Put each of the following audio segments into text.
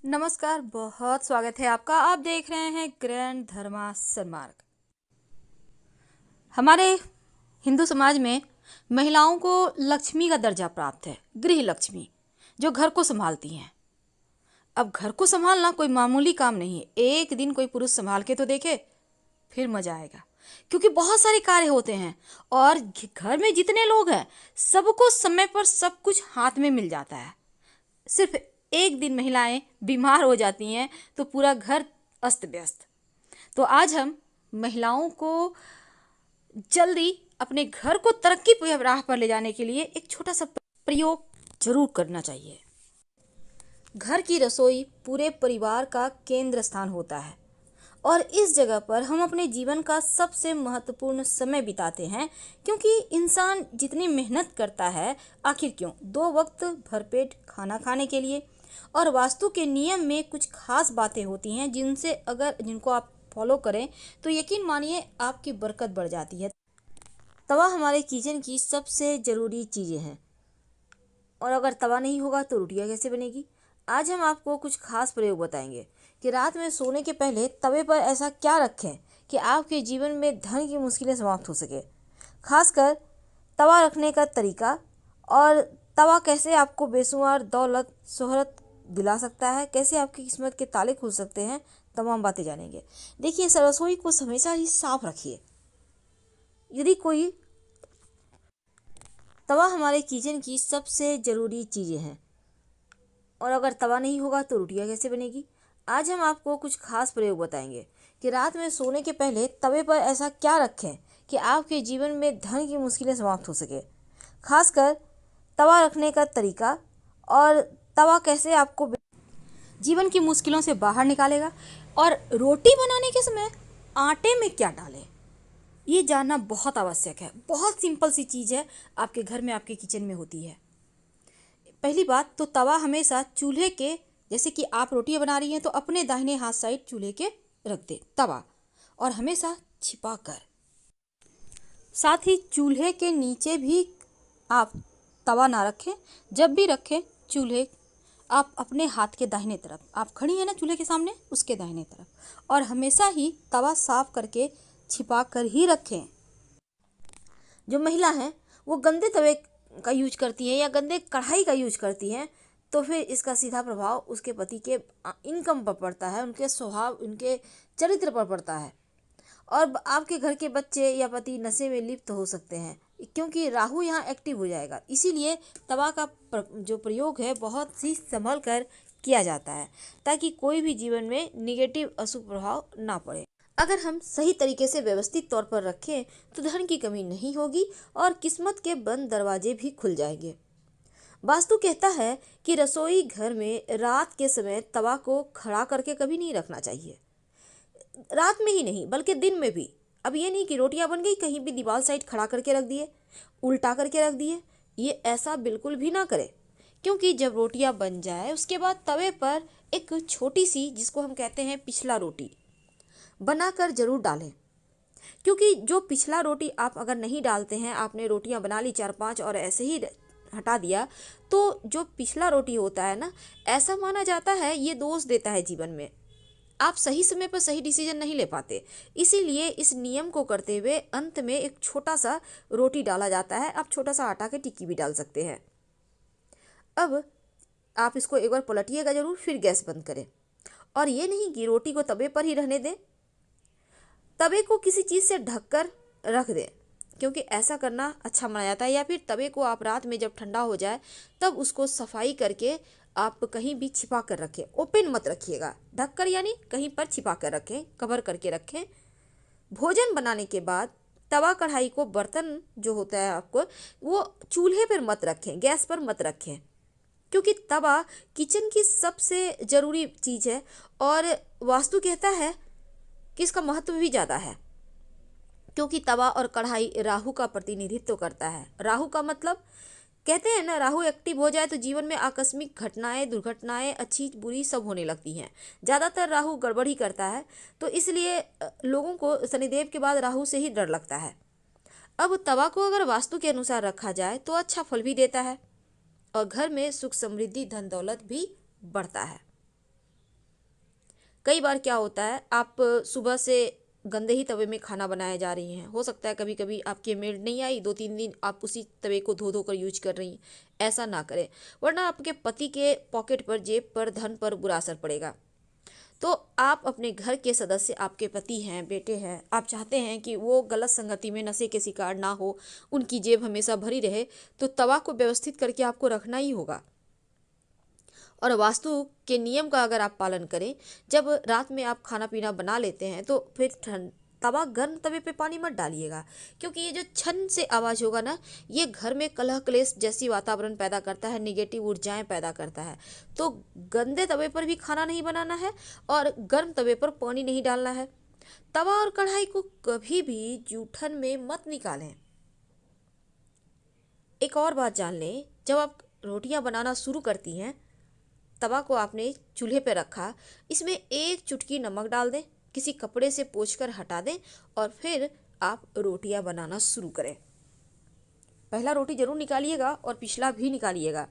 नमस्कार, बहुत स्वागत है आपका। आप देख रहे हैं ग्रैंड धर्मा सन्मार्ग। हमारे हिंदू समाज में महिलाओं को लक्ष्मी का दर्जा प्राप्त है, गृह लक्ष्मी, जो घर को संभालती हैं। अब घर को संभालना कोई मामूली काम नहीं है। एक दिन कोई पुरुष संभाल के तो देखे, फिर मजा आएगा, क्योंकि बहुत सारे कार्य होते हैं और घर में जितने लोग हैं सबको समय पर सब कुछ हाथ में मिल जाता है। सिर्फ एक दिन महिलाएं बीमार हो जाती हैं तो पूरा घर अस्त व्यस्त। तो आज हम महिलाओं को जल्दी अपने घर को तरक्की की राह पर ले जाने के लिए एक छोटा सा प्रयोग जरूर करना चाहिए। घर की रसोई पूरे परिवार का केंद्र स्थान होता है और इस जगह पर हम अपने जीवन का सबसे महत्वपूर्ण समय बिताते हैं, क्योंकि इंसान जितनी मेहनत करता है, आखिर क्यों, 2 वक्त भरपेट खाना खाने के लिए। और वास्तु के नियम में कुछ खास बातें होती हैं जिनको आप फॉलो करें तो यकीन मानिए आपकी बरकत बढ़ जाती है। तवा हमारे किचन की सबसे ज़रूरी चीज़ें हैं और अगर तवा नहीं होगा तो रोटियां कैसे बनेगी। आज हम आपको कुछ खास प्रयोग बताएंगे कि रात में सोने के पहले तवे पर ऐसा क्या रखें कि आपके जीवन में धन की मुश्किलें समाप्त हो सके। खासकर तवा रखने का तरीका और तवा कैसे आपको बेशुमार दौलत शोहरत दिला सकता है, कैसे आपकी किस्मत के ताले खुल सकते हैं, तमाम बातें जानेंगे। देखिए, रसोई को हमेशा ही साफ रखिए। यदि कोई तवा हमारे किचन की सबसे ज़रूरी चीज़ें हैं और अगर तवा नहीं होगा तो रोटियां कैसे बनेगी। आज हम आपको कुछ खास प्रयोग बताएंगे कि रात में सोने के पहले तवे पर ऐसा क्या रखें कि आपके जीवन में धन की मुश्किलें समाप्त हो सके। खासकर तवा रखने का तरीका और तवा कैसे आपको जीवन की मुश्किलों से बाहर निकालेगा। और रोटी बनाने के समय आटे में क्या डालें, ये जानना बहुत आवश्यक है। बहुत सिंपल सी चीज़ है, आपके घर में, आपके किचन में होती है। पहली बात तो तवा हमेशा चूल्हे के, जैसे कि आप रोटियां बना रही हैं तो अपने दाहिने हाथ साइड चूल्हे के रख दे तवा, और हमेशा छिपा कर। साथ ही चूल्हे के नीचे भी आप तवा ना रखें। जब भी रखें चूल्हे आप अपने हाथ के दाहिने तरफ, आप खड़ी हैं ना चूल्हे के सामने, उसके दाहिने तरफ, और हमेशा ही तवा साफ करके छिपा कर ही रखें। जो महिला हैं वो गंदे तवे का यूज करती हैं या गंदे कढ़ाई का यूज करती हैं तो फिर इसका सीधा प्रभाव उसके पति के इनकम पर पड़ता है, उनके स्वभाव, उनके चरित्र पर पड़ता है। और आपके घर के बच्चे या पति नशे में लिप्त हो सकते हैं, क्योंकि राहु यहाँ एक्टिव हो जाएगा। इसीलिए तवा का जो प्रयोग है बहुत ही संभल कर किया जाता है, ताकि कोई भी जीवन में निगेटिव अशुभ प्रभाव ना पड़े। अगर हम सही तरीके से व्यवस्थित तौर पर रखें तो धन की कमी नहीं होगी और किस्मत के बंद दरवाजे भी खुल जाएंगे। वास्तु कहता है कि रसोई घर में रात के समय तवा को खड़ा करके कभी नहीं रखना चाहिए। रात में ही नहीं बल्कि दिन में भी। अब ये नहीं कि रोटियां बन गई कहीं भी दीवार साइड खड़ा करके रख दिए, उल्टा करके रख दिए, ये ऐसा बिल्कुल भी ना करें। क्योंकि जब रोटियां बन जाए उसके बाद तवे पर एक छोटी सी, जिसको हम कहते हैं पिछला रोटी, बनाकर जरूर डालें। क्योंकि जो पिछला रोटी आप अगर नहीं डालते हैं, आपने रोटियां बना ली 4-5 और ऐसे ही हटा दिया, तो जो पिछला रोटी होता है ना, ऐसा माना जाता है ये दोष देता है जीवन में। आप सही समय पर सही डिसीजन नहीं ले पाते। इसीलिए इस नियम को करते हुए अंत में एक छोटा सा रोटी डाला जाता है। आप छोटा सा आटा की टिक्की भी डाल सकते हैं। अब आप इसको एक बार पलटिएगा जरूर, फिर गैस बंद करें। और ये नहीं कि रोटी को तवे पर ही रहने दें, तवे को किसी चीज़ से ढककर रख दें, क्योंकि ऐसा करना अच्छा माना जाता है। या फिर तवे को आप रात में जब ठंडा हो जाए तब उसको सफाई करके आप कहीं भी छिपा कर रखें। ओपन मत रखिएगा, ढककर यानी कहीं पर छिपा कर रखें, कवर करके रखें। भोजन बनाने के बाद तवा कढ़ाई को, बर्तन जो होता है आपको, वो चूल्हे पर मत रखें, गैस पर मत रखें, क्योंकि तवा किचन की सबसे ज़रूरी चीज़ है। और वास्तु कहता है कि इसका महत्व भी ज़्यादा है, क्योंकि तवा और कढ़ाई राहु का प्रतिनिधित्व करता है। राहु का मतलब, कहते हैं ना, राहु एक्टिव हो जाए तो जीवन में आकस्मिक घटनाएं, दुर्घटनाएं, अच्छी बुरी सब होने लगती हैं। ज़्यादातर राहु गड़बड़ ही करता है, तो इसलिए लोगों को शनिदेव के बाद राहु से ही डर लगता है। अब तवा को अगर वास्तु के अनुसार रखा जाए तो अच्छा फल भी देता है और घर में सुख समृद्धि धन दौलत भी बढ़ता है। कई बार क्या होता है, आप सुबह से गंदे ही तवे में खाना बनाए जा रही हैं। हो सकता है कभी कभी आपकी मेड नहीं आई, 2-3 दिन आप उसी तवे को धो धो कर यूज कर रही हैं। ऐसा ना करें, वरना आपके पति के पॉकेट पर, जेब पर, धन पर बुरा असर पड़ेगा। तो आप अपने घर के सदस्य, आपके पति हैं, बेटे हैं, आप चाहते हैं कि वो गलत संगति में, नशे के शिकार ना हो, उनकी जेब हमेशा भरी रहे, तो तवा को व्यवस्थित करके आपको रखना ही होगा। और वास्तु के नियम का अगर आप पालन करें, जब रात में आप खाना पीना बना लेते हैं तो फिर तवा गर्म तवे पे पानी मत डालिएगा, क्योंकि ये जो छन से आवाज़ होगा ना, ये घर में कलह क्लेश जैसी वातावरण पैदा करता है, निगेटिव ऊर्जाएं पैदा करता है। तो गंदे तवे पर भी खाना नहीं बनाना है और गर्म तवे पर पानी नहीं डालना है। तवा और कढ़ाई को कभी भी जूठन में मत निकालें। एक और बात जान लें, जब आप रोटियां बनाना शुरू करती हैं, तवा को आपने चूल्हे पर रखा, इसमें 1 चुटकी नमक डाल दें, किसी कपड़े से पोंछकर हटा दें और फिर आप रोटियां बनाना शुरू करें। पहला रोटी जरूर निकालिएगा और पिछला भी निकालिएगा।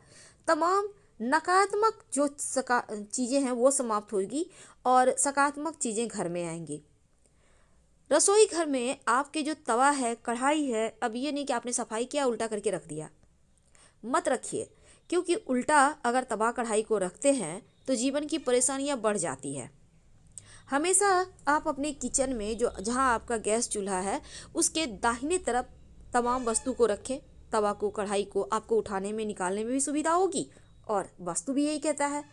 तमाम नकारात्मक जो चीज़ें हैं वो समाप्त होगी और सकारात्मक चीज़ें घर में आएंगी। रसोई घर में आपके जो तवा है, कढ़ाई है, अब ये नहीं कि आपने सफाई किया उल्टा करके रख दिया, मत रखिए, क्योंकि उल्टा अगर तवा कढ़ाई को रखते हैं तो जीवन की परेशानियां बढ़ जाती है। हमेशा आप अपने किचन में, जो जहां आपका गैस चूल्हा है, उसके दाहिने तरफ तमाम वस्तु को रखें। तवा को, कढ़ाई को आपको उठाने में, निकालने में भी सुविधा होगी और वास्तु भी यही कहता है।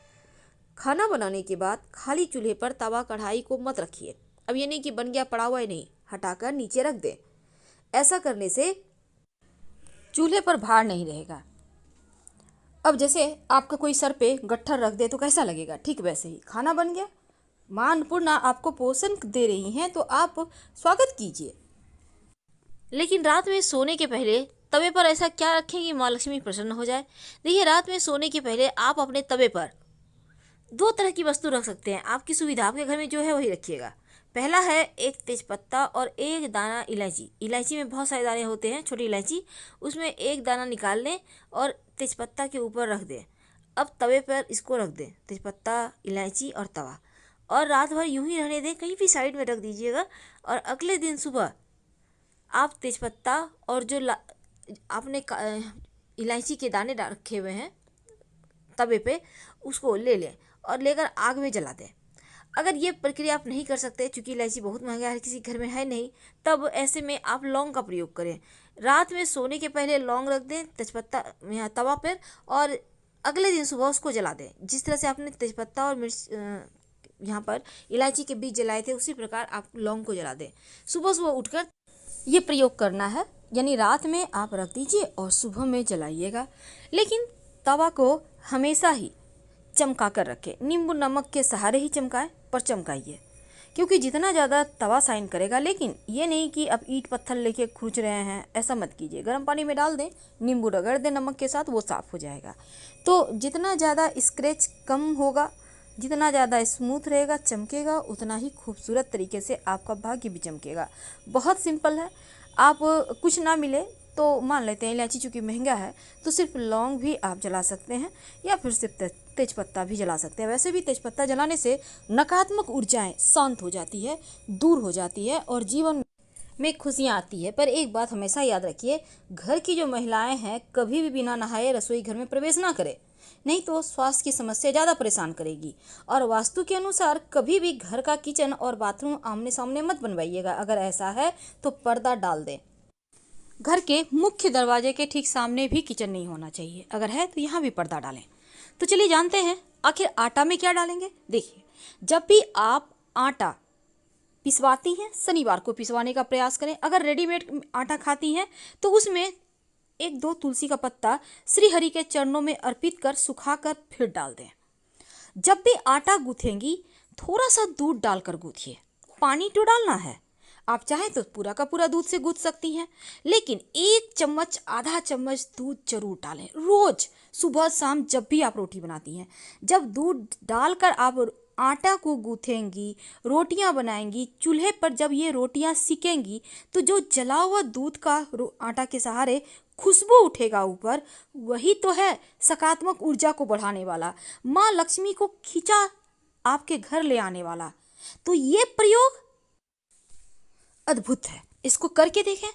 खाना बनाने के बाद खाली चूल्हे पर तवा कढ़ाई को मत रखिए। अब ये नहीं कि बन गया पड़ा हुआ है, नहीं, हटाकर नीचे रख दें। ऐसा करने से चूल्हे पर भार नहीं रहेगा। अब जैसे आपका कोई सर पे गट्ठर रख दे तो कैसा लगेगा, ठीक वैसे ही खाना बन गया। माँ अन्नपूर्णा आपको पोषण दे रही हैं तो आप स्वागत कीजिए। लेकिन रात में सोने के पहले तवे पर ऐसा क्या रखें कि माँ लक्ष्मी प्रसन्न हो जाए। देखिए, रात में सोने के पहले आप अपने तवे पर 2 तरह की वस्तु रख सकते हैं। आपकी सुविधा, आपके घर में जो है वही रखिएगा। पहला है 1 तेजपत्ता और 1 दाना इलायची। इलायची में बहुत सारे दाने होते हैं, छोटी इलायची, उसमें 1 दाना निकाल लें और तेजपत्ता के ऊपर रख दें। अब तवे पर इसको रख दें, तेजपत्ता, इलायची और तवा, और रात भर यूं ही रहने दें, कहीं भी साइड में रख दीजिएगा। और अगले दिन सुबह आप तेजपत्ता और जो आपने इलायची के दाने रखे हुए हैं तवे पे, उसको ले लें और लेकर आग में जला दें। अगर ये प्रक्रिया आप नहीं कर सकते, चूँकि इलायची बहुत महंगा है, हर किसी घर में है नहीं, तब ऐसे में आप लौंग का प्रयोग करें। रात में सोने के पहले लौंग रख दें तेजपत्ता यहाँ तवा पर, और अगले दिन सुबह उसको जला दें। जिस तरह से आपने तेजपत्ता और मिर्च यहाँ पर इलायची के बीज जलाए थे, उसी प्रकार आप लौंग को जला दें। सुबह सुबह उठकर ये प्रयोग करना है, यानी रात में आप रख दीजिए और सुबह में जलाइएगा। लेकिन तवा को हमेशा ही चमका कर रखें, नींबू नमक के सहारे ही चमकाएं, पर चमकाइए, क्योंकि जितना ज़्यादा तवा शाइन करेगा। लेकिन ये नहीं कि अब ईंट पत्थर लेके खुरच रहे हैं, ऐसा मत कीजिए। गर्म पानी में डाल दें, नींबू रगड़ दें नमक के साथ, वो साफ़ हो जाएगा। तो जितना ज़्यादा स्क्रैच कम होगा, जितना ज़्यादा स्मूथ रहेगा, चमकेगा, उतना ही खूबसूरत तरीके से आपका भाग्य भी चमकेगा। बहुत सिंपल है। आप कुछ ना मिले तो मान लेते हैं इलायची चूँकि महंगा है, तो सिर्फ लौंग भी आप जला सकते हैं या फिर सिर्फ तेजपत्ता भी जला सकते हैं। वैसे भी तेजपत्ता जलाने से नकारात्मक ऊर्जाएं शांत हो जाती है, दूर हो जाती है और जीवन में खुशियाँ आती है। पर एक बात हमेशा याद रखिए, घर की जो महिलाएं हैं कभी भी बिना नहाए रसोई घर में प्रवेश ना करें, नहीं तो स्वास्थ्य की समस्या ज़्यादा परेशान करेगी। और वास्तु के अनुसार कभी भी घर का किचन और बाथरूम आमने सामने मत बनवाइएगा। अगर ऐसा है तो पर्दा डाल दें। घर के मुख्य दरवाजे के ठीक सामने भी किचन नहीं होना चाहिए, अगर है तो यहाँ भी पर्दा डालें। तो चलिए जानते हैं आखिर आटा में क्या डालेंगे। देखिए, जब भी आप आटा पिसवाती हैं, शनिवार को पिसवाने का प्रयास करें। अगर रेडीमेड आटा खाती हैं तो उसमें 1-2 तुलसी का पत्ता श्री हरि के चरणों में अर्पित कर सुखाकर फिर डाल दें। जब भी आटा गूंथेंगी थोड़ा सा दूध डालकर गूंथिए। पानी तो डालना है, आप चाहें तो पूरा का पूरा दूध से गूंथ सकती हैं, लेकिन 1 चम्मच, आधा चम्मच दूध जरूर डालें रोज, सुबह शाम, जब भी आप रोटी बनाती हैं। जब दूध डालकर आप आटा को गूंथेंगी, रोटियां बनाएंगी, चूल्हे पर जब ये रोटियां सिकेंगी तो जो जला हुआ दूध का आटा के सहारे खुशबू उठेगा ऊपर, वही तो है सकारात्मक ऊर्जा को बढ़ाने वाला, माँ लक्ष्मी को खींचा आपके घर ले आने वाला। तो ये प्रयोग अद्भुत है, इसको करके देखें।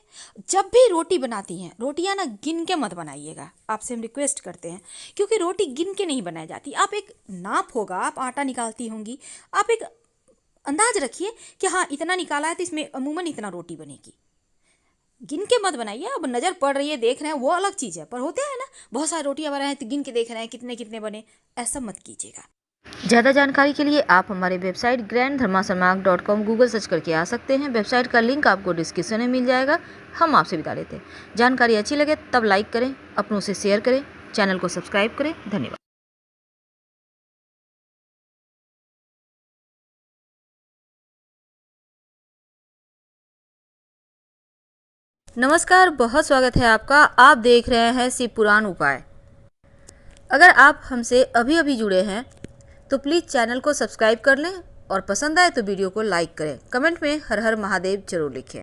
जब भी रोटी बनाती हैं, रोटियां ना गिन के मत बनाइएगा, आपसे हम रिक्वेस्ट करते हैं, क्योंकि रोटी गिन के नहीं बनाई जाती। आप एक नाप होगा, आप आटा निकालती होंगी, आप एक अंदाज रखिए कि हाँ इतना निकाला है तो इसमें अमूमन इतना रोटी बनेगी। गिन के मत बनाइए। अब नज़र पड़ रही है, देख रहे हैं, वो अलग चीज़ है, पर होते हैं ना बहुत सारी रोटियां बना है तो गिन के देख रहे हैं कितने कितने बने, ऐसा मत कीजिएगा। ज़्यादा जानकारी के लिए आप हमारे वेबसाइट granddharmasamaak.com गूगल सर्च करके आ सकते हैं। वेबसाइट का लिंक आपको डिस्क्रिप्शन में मिल जाएगा। हम आपसे विदा लेते हैं। जानकारी अच्छी लगे तब लाइक करें, अपनों से शेयर करें, चैनल को सब्सक्राइब करें। धन्यवाद। नमस्कार, बहुत स्वागत है आपका। आप देख रहे हैं शिव पुराण उपाय। अगर आप हमसे अभी अभी जुड़े हैं तो प्लीज़ चैनल को सब्सक्राइब कर लें और पसंद आए तो वीडियो को लाइक करें। कमेंट में हर हर महादेव जरूर लिखें।